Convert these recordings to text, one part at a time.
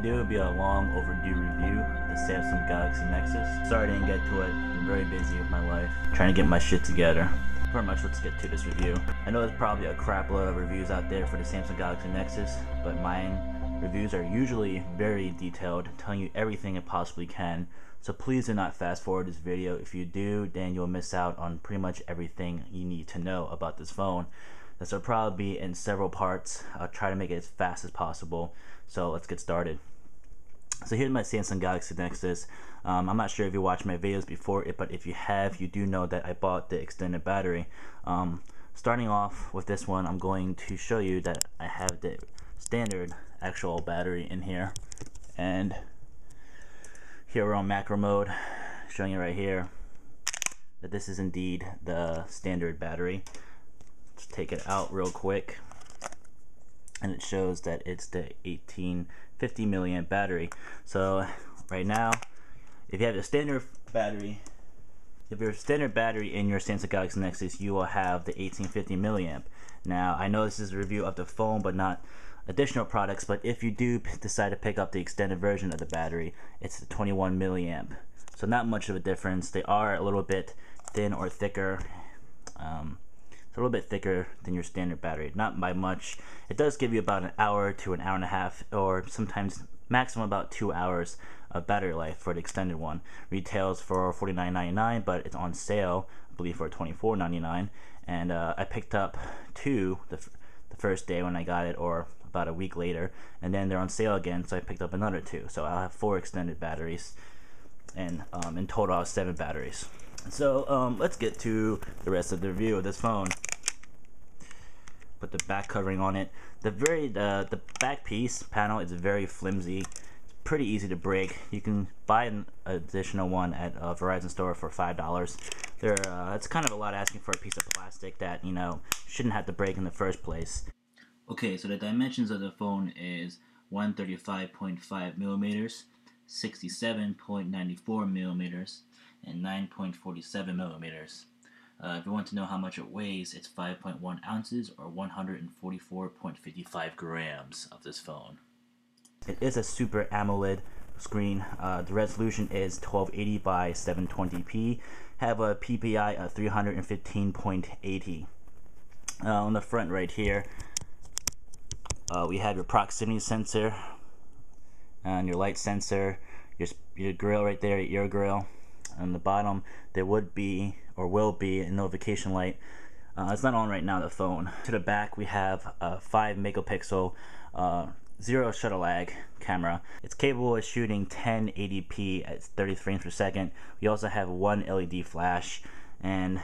do will be a long overdue review of the Samsung Galaxy Nexus. Sorry I didn't get to it. I'm very busy with my life, trying to get my shit together. Pretty much, let's get to this review. I know there's probably a crap load of reviews out there for the Samsung Galaxy Nexus, but mine reviews are usually very detailed, telling you everything it possibly can. So please do not fast forward this video. If you do, then you'll miss out on pretty much everything you need to know about this phone. This will probably be in several parts. I'll try to make it as fast as possible. So let's get started. So here's my Samsung Galaxy Nexus. I'm not sure if you watched my videos before it, but if you have, you do know that I bought the extended battery. Starting off with this one, I'm going to show you that I have the standard actual battery in here, and here we're on macro mode, showing you right here that this is indeed the standard battery. Let's take it out real quick, and it shows that it's the 1850 milliamp battery. So right now, if you have a standard battery, if you're a standard battery in your Samsung Galaxy Nexus, you will have the 1850 milliamp. Now I know this is a review of the phone, but not additional products, but if you do decide to pick up the extended version of the battery, it's the 21 milliamp. So not much of a difference. They are a little bit thin or thicker. It's a little bit thicker than your standard battery, not by much. It does give you about an hour to an hour and a half, or sometimes maximum about 2 hours of battery life for the extended one. Retails for $49.99, but it's on sale, I believe, for $24.99. And I picked up two the first day when I got it, or about a week later, and then they're on sale again, so I picked up another two. So I'll have 4 extended batteries, and in total I'll have 7 batteries. So let's get to the rest of the review of this phone. Put the back covering on it. The back piece panel is very flimsy. It's pretty easy to break. You can buy an additional one at a Verizon store for $5. It's kind of a lot asking for a piece of plastic that, you know, shouldn't have to break in the first place. Okay, so the dimensions of the phone is 135.5 millimeters, 67.94 millimeters, and 9.47 millimeters. If you want to know how much it weighs, it's 5.1 ounces or 144.55 grams of this phone. It is a Super AMOLED screen. The resolution is 1280 by 720p. Have a PPI of 315.80. On the front right here, we have your proximity sensor and your light sensor, your grill right there, your ear grill. On the bottom there would be, or will be, a notification light. It's not on right now, the phone. To the back we have a 5 megapixel zero shutter lag camera. It's capable of shooting 1080p at 30 frames per second. We also have one LED flash. And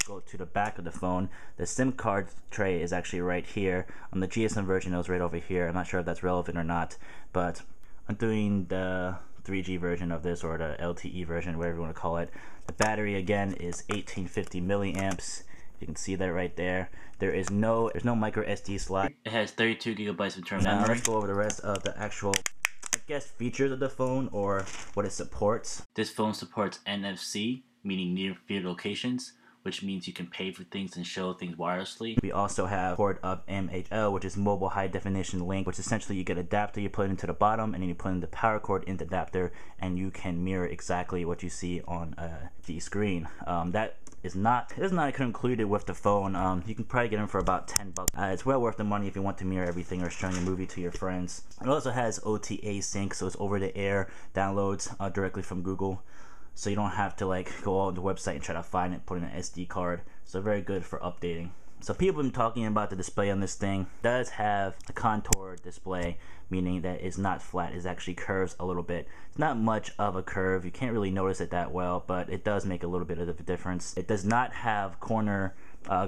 go to the back of the phone, the SIM card tray is actually right here. On the GSM version it was right over here. I'm not sure if that's relevant or not, but I'm doing the 3G version of this, or the LTE version, whatever you want to call it. The battery again is 1850 milliamps. You can see that right there. There's no micro SD slot. It has 32 gigabytes of internal memory. Let's go over the rest of the actual, I guess, features of the phone, or what it supports. This phone supports NFC, meaning near field locations, which means you can pay for things and show things wirelessly. We also have port of MHL, which is mobile high definition link, which essentially you get an adapter, you put it into the bottom, and then you put in the power cord in the adapter, and you can mirror exactly what you see on the screen. That is not included with the phone. You can probably get them for about $10. It's well worth the money if you want to mirror everything or showing a movie to your friends. It also has OTA sync, so it's over the air downloads directly from Google. So you don't have to like go on the website and try to find it, put in an SD card. So very good for updating. So people have been talking about the display on this thing. It does have a contour display, meaning that it's not flat, it actually curves a little bit. It's not much of a curve, you can't really notice it that well, but it does make a little bit of a difference. It does not have corner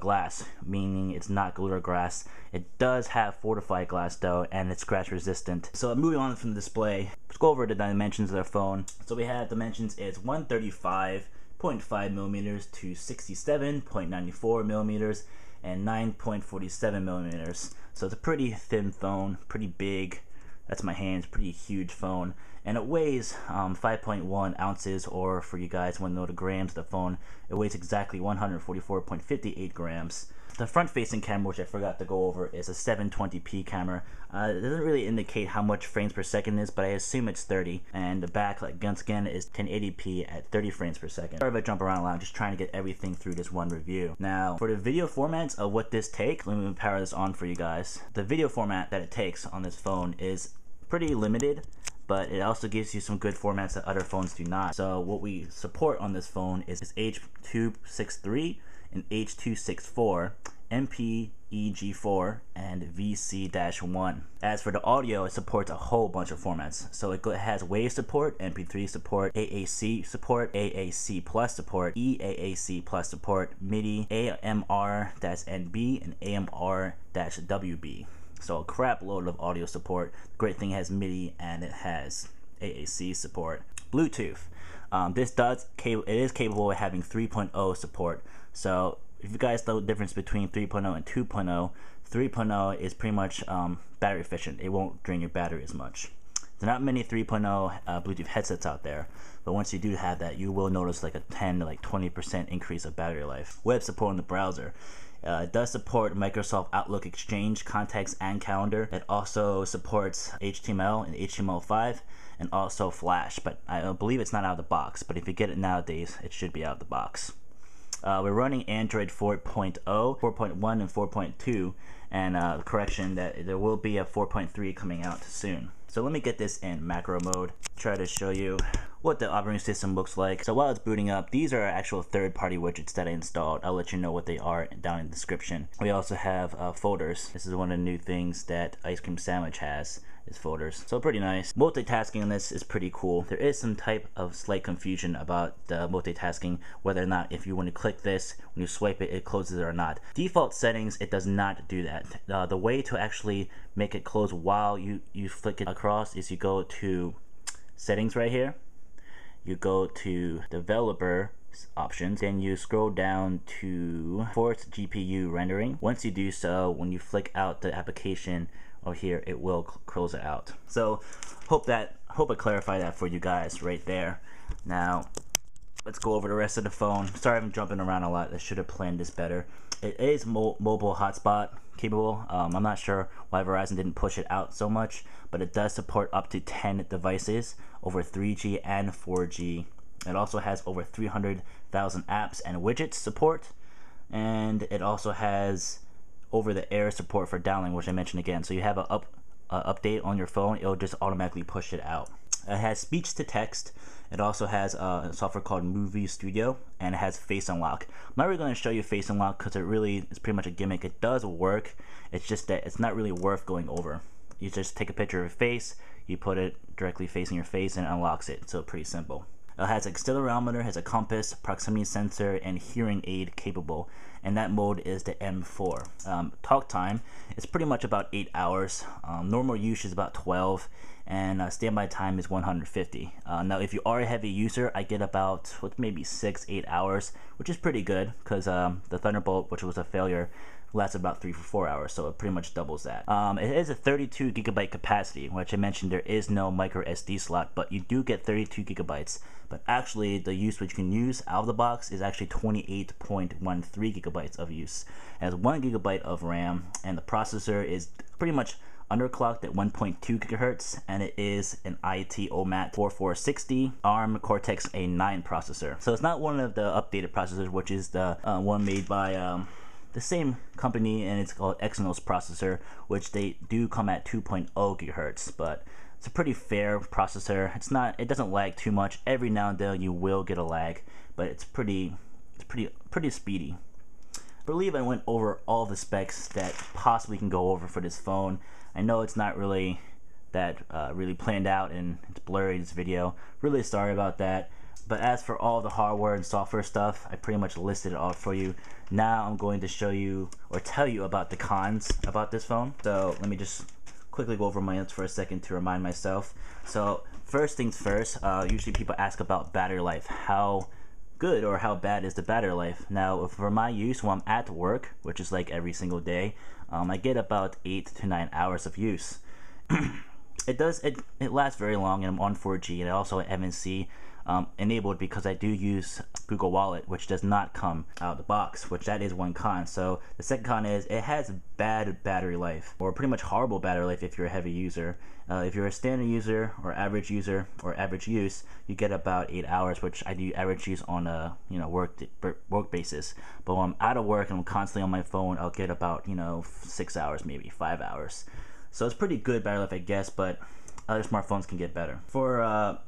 glass, meaning it's not glitter glass. It does have fortified glass though, and it's scratch resistant. So moving on from the display, let's go over the dimensions of the phone. So we have dimensions is 135.5 millimeters to 67.94 millimeters and 9.47 millimeters. So it's a pretty thin phone, pretty big. That's my hand, pretty huge phone. And it weighs 5.1 ounces, or for you guys want to know the grams of the phone, it weighs exactly 144.58 grams. The front-facing camera, which I forgot to go over, is a 720p camera. It doesn't really indicate how much frames per second is, but I assume it's 30. And the back, like once again, is 1080p at 30 frames per second. Sorry if I jump around a lot, I'm just trying to get everything through this one review. Now, for the video formats of what this takes, let me power this on for you guys. The video format that it takes on this phone is pretty limited, but it also gives you some good formats that other phones do not. So what we support on this phone is H.263 and H.264, MPEG-4, and VC-1. As for the audio, it supports a whole bunch of formats. So it has WAV support, MP3 support, AAC support, AAC Plus support, eAAC Plus support, MIDI, AMR-NB, and AMR-WB. So a crap load of audio support. The great thing, it has MIDI and it has AAC support. Bluetooth. It is capable of having 3.0 support. So if you guys know the difference between 3.0 and 2.0, 3.0 is pretty much battery efficient. It won't drain your battery as much. There are not many 3.0 Bluetooth headsets out there, but once you do have that, you will notice like a 10 to like 20% increase of battery life. Web support in the browser. It does support Microsoft Outlook Exchange, Contacts, and Calendar. It also supports HTML and HTML5, and also Flash, but I believe it's not out of the box. But if you get it nowadays, it should be out of the box. We're running Android 4.0, 4.1, and 4.2, and correction that there will be a 4.3 coming out soon. So let me get this in macro mode, try to show you what the operating system looks like. So while it's booting up, these are actual third-party widgets that I installed. I'll let you know what they are down in the description. We also have folders. This is one of the new things that Ice Cream Sandwich has, is folders. So pretty nice. Multitasking on this is pretty cool. There is some type of slight confusion about the multitasking, whether or not if you want to click this, when you swipe it, it closes it or not. Default settings, it does not do that. The way to actually make it close while you flick it across is you go to settings right here. You go to developer options, then you scroll down to force GPU rendering. Once you do so, when you flick out the application over here, it will close it out. So hope I clarified that for you guys right there. Now let's go over the rest of the phone. Sorry I'm jumping around a lot. I should have planned this better. It is mobile hotspot capable. I'm not sure why Verizon didn't push it out so much, but it does support up to 10 devices over 3G and 4G. It also has over 300,000 apps and widgets support, and it also has over-the-air support for downloading, which I mentioned again. So you have an update on your phone, it'll just automatically push it out. It has speech to text. It also has a software called Movie Studio, and it has Face Unlock. I'm not really going to show you Face Unlock because it really is pretty much a gimmick. It does work, it's just that it's not really worth going over. You just take a picture of your face, you put it directly facing your face, and it unlocks it. So pretty simple. It has an accelerometer, has a compass, proximity sensor, and hearing aid capable, and that mode is the M4. Talk time is pretty much about 8 hours. Normal use is about 12, and standby time is 150. Now if you are a heavy user, I get about maybe 6-8 hours, which is pretty good because the Thunderbolt, which was a failure, lasts about 3-4 hours, so it pretty much doubles that. It is a 32 gigabyte capacity, which I mentioned there is no micro SD slot, but you do get 32 gigabytes. But actually, the use which you can use out of the box is actually 28.13 gigabytes of use. It has 1 gigabyte of RAM, and the processor is pretty much underclocked at 1.2 gigahertz, and it is an IT OMAT 4460 ARM Cortex A9 processor. So it's not one of the updated processors, which is the one made by the same company, and it's called Exynos processor, which they do come at 2.0 gigahertz, but it's a pretty fair processor. It doesn't lag too much. Every now and then you will get a lag, but it's pretty speedy. I believe I went over all the specs that possibly can go over for this phone. I know it's not really that really planned out, and it's blurry, this video. Really sorry about that. But as for all the hardware and software stuff, I pretty much listed it all for you. Now I'm going to show you or tell you about the cons about this phone. So let me just quickly go over my notes for a second to remind myself. So first things first, usually people ask about battery life. How good or how bad is the battery life? Now for my use when I'm at work, which is like every single day, I get about 8 to 9 hours of use. It lasts very long, and I'm on 4G, and I also have MNC. enabled because I do use Google Wallet, which does not come out of the box, which that is one con. So the second con is it has bad battery life, or pretty much horrible battery life if you're a heavy user. If you're a standard user or average use, you get about 8 hours, which I do average use on a work basis. But when I'm out of work and I'm constantly on my phone, I'll get about 6 hours, maybe 5 hours. So it's pretty good battery life, I guess, but other smartphones can get better. For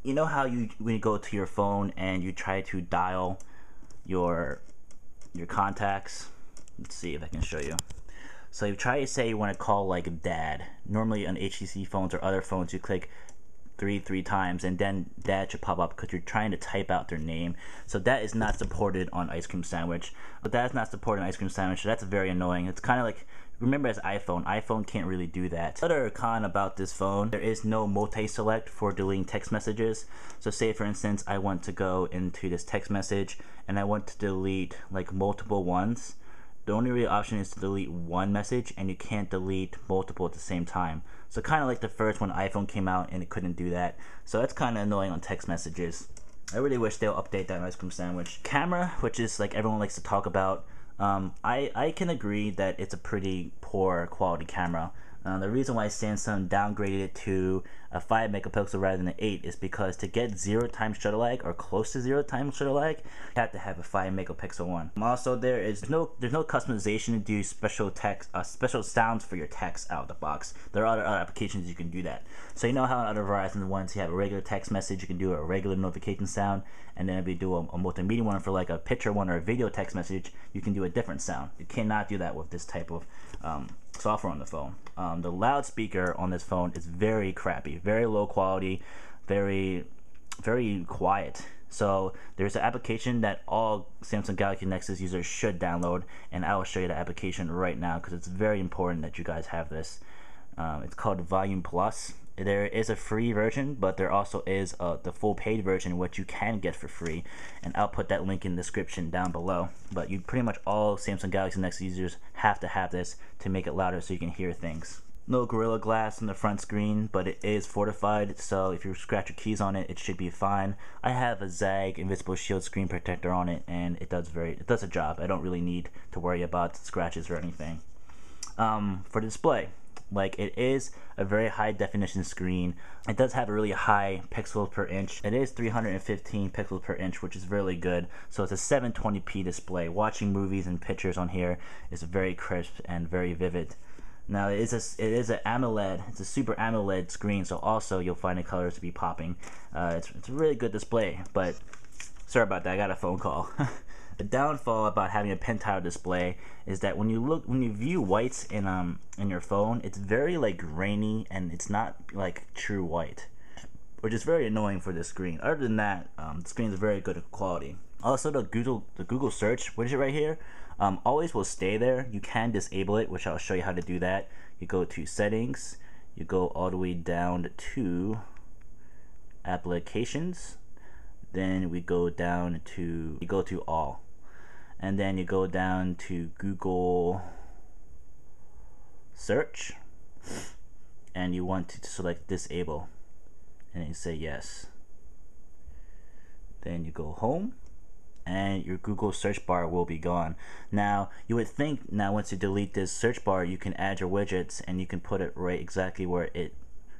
you know how when you go to your phone and you try to dial your contacts. Let's see if I can show you. So you try to say you want to call like dad. Normally on HTC phones or other phones you click three times and then dad should pop up because you're trying to type out their name. So that is not supported on Ice Cream Sandwich. But that is not supported on Ice Cream Sandwich, so that's very annoying. It's kind of like, remember as iPhone can't really do that. Another con about this phone, there is no multi-select for deleting text messages. So say for instance I want to go into this text message and I want to delete like multiple ones. The only real option is to delete one message, and you can't delete multiple at the same time. So kind of like the first when iPhone came out and it couldn't do that. So that's kind of annoying on text messages. I really wish they'll update that in Ice Cream Sandwich. Camera, which is like everyone likes to talk about, I can agree that it's a pretty poor quality camera. The reason why Samsung downgraded it to a 5 megapixel rather than an 8 is because to get 0 times shutter lag or close to 0 times shutter lag, you have to have a 5 megapixel one. Also, there's no customization to do special text, special sounds for your text out of the box. There are other applications you can do that. So you know how in other Verizon ones you have a regular text message, you can do a regular notification sound, and then if you do a multimedia one for like a picture one or a video text message, you can do a different sound. You cannot do that with this type of software on the phone. The loudspeaker on this phone is very crappy, very low quality, very quiet. So there's an application that all Samsung Galaxy Nexus users should download, and I will show you the application right now because it's very important that you guys have this. It's called Volume Plus. There is a free version, but there also is the full paid version, which you can get for free, and I'll put that link in the description down below. But you pretty much all Samsung Galaxy Nexus users have to have this to make it louder so you can hear things. No Gorilla Glass on the front screen, but it is fortified, so if you scratch your keys on it, it should be fine. I have a ZAG Invisible Shield screen protector on it, and it does a job. I don't really need to worry about scratches or anything. For the display, like, it is a very high definition screen. It does have a really high pixels per inch. It is 315 pixels per inch, which is really good. So it's a 720p display. Watching movies and pictures on here is very crisp and very vivid. Now it is an AMOLED. It's a Super AMOLED screen, so also you'll find the colors to be popping. It's a really good display, but sorry about that. I got a phone call. The downfall about having a pentile display is that when you view whites in your phone, it's very like grainy and it's not like true white, which is very annoying for this screen. Other than that, the screen is very good quality. Also, the Google search widget right here always will stay there. You can disable it, which I'll show you how to do that. You go to settings, you go all the way down to applications, then we go down to all, and then you go down to Google search, and you want to select disable, and you say yes. Then you go home, and your Google search bar will be gone. Now you would think now once you delete this search bar, you can add your widgets and you can put it right exactly where it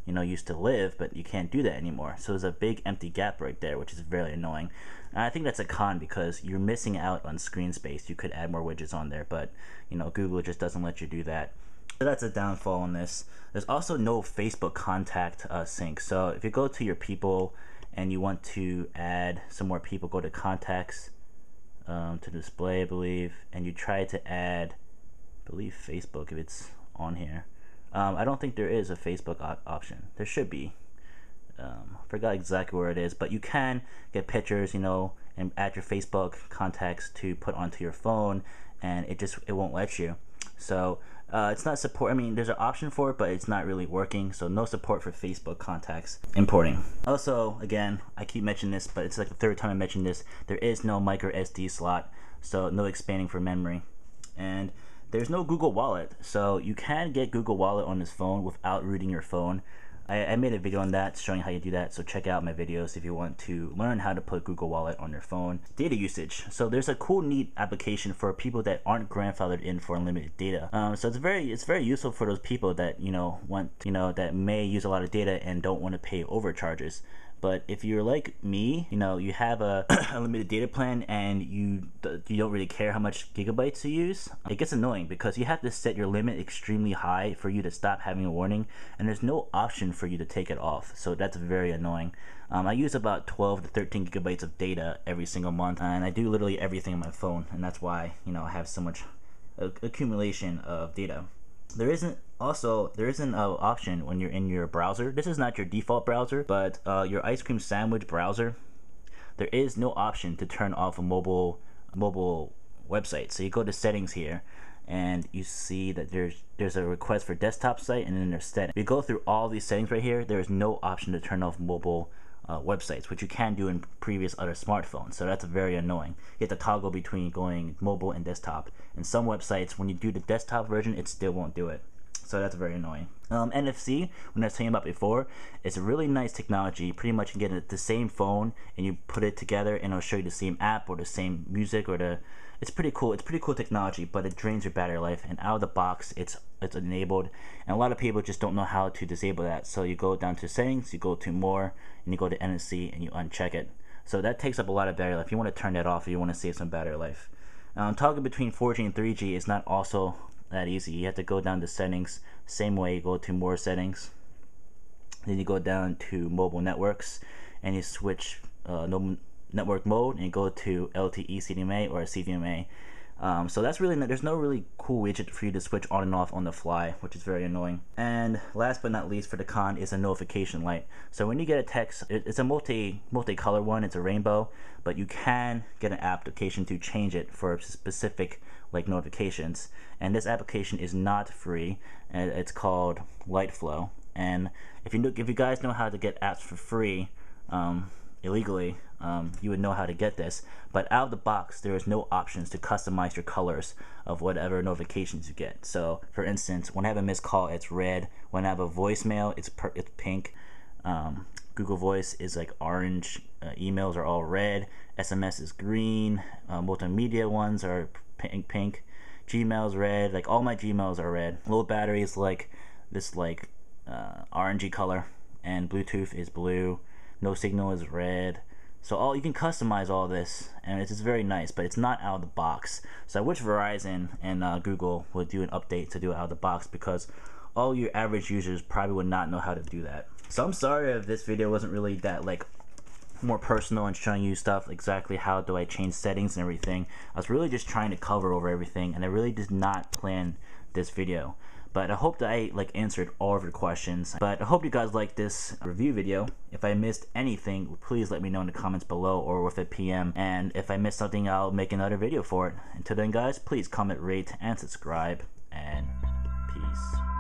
used to live, but you can't do that anymore. So there's a big empty gap right there, which is very annoying. And I think that's a con because you're missing out on screen space. You could add more widgets on there, but Google just doesn't let you do that. So that's a downfall on this. There's also no Facebook contact sync. So if you go to your people and you want to add some more people, go to contacts, to display, I believe, and you try to add, I believe, Facebook if it's on here. I don't think there is a Facebook option. There should be. Forgot exactly where it is, but you can get pictures, and add your Facebook contacts to put onto your phone, and it won't let you. So it's not support. I mean, there's an option for it, but it's not really working. So no support for Facebook contacts importing. Also, again, I keep mentioning this, but it's like the third time I mentioned this. There is no micro SD slot, so no expanding for memory, and there's no Google Wallet. So you can get Google Wallet on this phone without rooting your phone. I made a video on that showing how you do that, so check out my videos if you want to learn how to put Google Wallet on your phone. Data usage. So there's a cool, neat application for people that aren't grandfathered in for unlimited data. So it's very useful for those people that that may use a lot of data and don't want to pay overcharges. But if you're like me, you have a unlimited data plan and you don't really care how much gigabytes you use, it gets annoying because you have to set your limit extremely high for you to stop having a warning, and there's no option for you to take it off. So that's very annoying. I use about 12 to 13 gigabytes of data every single month, and I do literally everything on my phone, and that's why I have so much accumulation of data. There isn't an option when you're in your browser. This is not your default browser, but your ice cream sandwich browser, there is no option to turn off a mobile website. So you go to settings here and you see that there's a request for desktop site, and then there's settings. You go through all these settings right here, there is no option to turn off mobile websites, which you can do in previous other smartphones. So that's very annoying. You have to toggle between going mobile and desktop, and some websites, when you do the desktop version, it still won't do it. So that's very annoying. NFC, when I was talking about before, it's a really nice technology. Pretty much you can get the same phone and you put it together and it'll show you the same app or the same music or it's pretty cool. It's pretty cool technology, but it drains your battery life, and out of the box it's enabled, and a lot of people just don't know how to disable that. So you go down to settings, you go to more, and you go to NFC and you uncheck it. So that takes up a lot of battery life. You want to turn that off if you want to save some battery life. Toggling between 4G and 3G is not also that easy. You have to go down to settings, same way, you go to more settings, then you go down to mobile networks and you switch network mode and you go to LTE CDMA or CDMA. So that's really there's no really cool widget for you to switch on and off on the fly, which is very annoying. And last but not least for the con is a notification light. So when you get a text, it's a multicolor one, it's a rainbow, but you can get an application to change it for specific notifications. And this application is not free, and it's called Lightflow. And if you guys know how to get apps for free illegally, you would know how to get this. But out of the box, there is no options to customize your colors of whatever notifications you get. So for instance, when I have a missed call, it's red. When I have a voicemail, it's pink. Google Voice is like orange. Emails are all red. SMS is green. Multimedia ones are pink. Gmail's red. Like all my Gmails are red. Low battery is like this orangey color, and Bluetooth is blue. No signal is red. So you can customize all this, and it's just very nice, but it's not out of the box. So I wish Verizon and Google would do an update to do it out of the box, because all your average users probably would not know how to do that. So I'm sorry if this video wasn't really that more personal and showing you stuff exactly how do I change settings and everything. I was really just trying to cover over everything, and I really did not plan this video. But I hope that I answered all of your questions. But I hope you guys like this review video. If I missed anything, please let me know in the comments below or with a PM. And if I missed something, I'll make another video for it. Until then guys, please comment, rate, and subscribe. And peace.